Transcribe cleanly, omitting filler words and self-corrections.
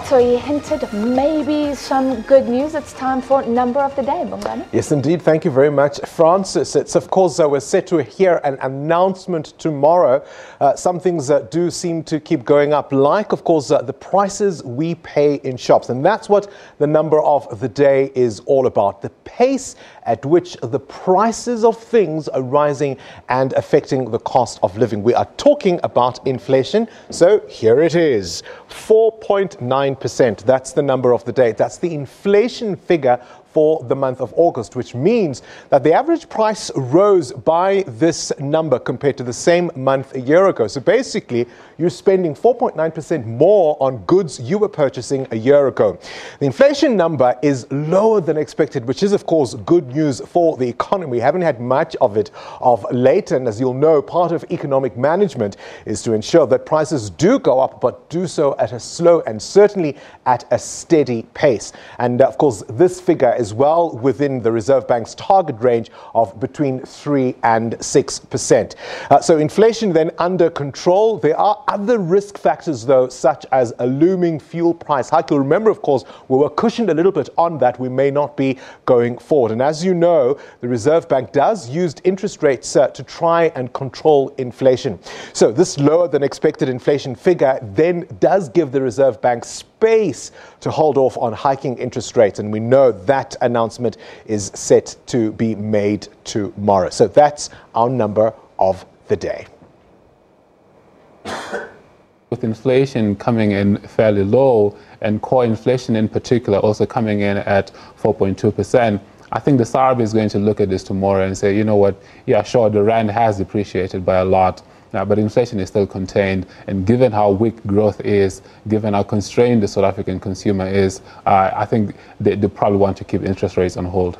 So he hinted maybe some good news. It's time for number of the day, Bongani. Yes, indeed. Thank you very much, Francis. It's, of course, we're set to hear an announcement tomorrow. Some things do seem to keep going up, like, of course, the prices we pay in shops. And that's what the number of the day is all about. The pace at which the prices of things are rising and affecting the cost of living. We are talking about inflation. So here it is, 4.9%. That's the number of the day. That's the inflation figure for the month of August, which means that the average price rose by this number compared to the same month a year ago. So basically, you're spending 4.9% more on goods you were purchasing a year ago. The inflation number is lower than expected, which is, of course, good news for the economy. We haven't had much of it of late, and as you'll know, part of economic management is to ensure that prices do go up, but do so at a slow and certainly at a steady pace. And of course, this figure is well within the Reserve Bank's target range of between 3 and 6%. So inflation then under control. There are other risk factors, though, such as a looming fuel price hike. You'll remember, of course, we were cushioned a little bit on that. We may not be going forward. And as you know, the Reserve Bank does use interest rates to try and control inflation. So this lower than expected inflation figure then does give the Reserve Bank space to hold off on hiking interest rates. And we know that announcement is set to be made tomorrow. So that's our number of the day. With inflation coming in fairly low and core inflation in particular also coming in at 4.2%, I think the SARB is going to look at this tomorrow and say, you know what, yeah, sure, the rand has depreciated by a lot, but inflation is still contained. And given how weak growth is, given how constrained the South African consumer is, I think they probably want to keep interest rates on hold.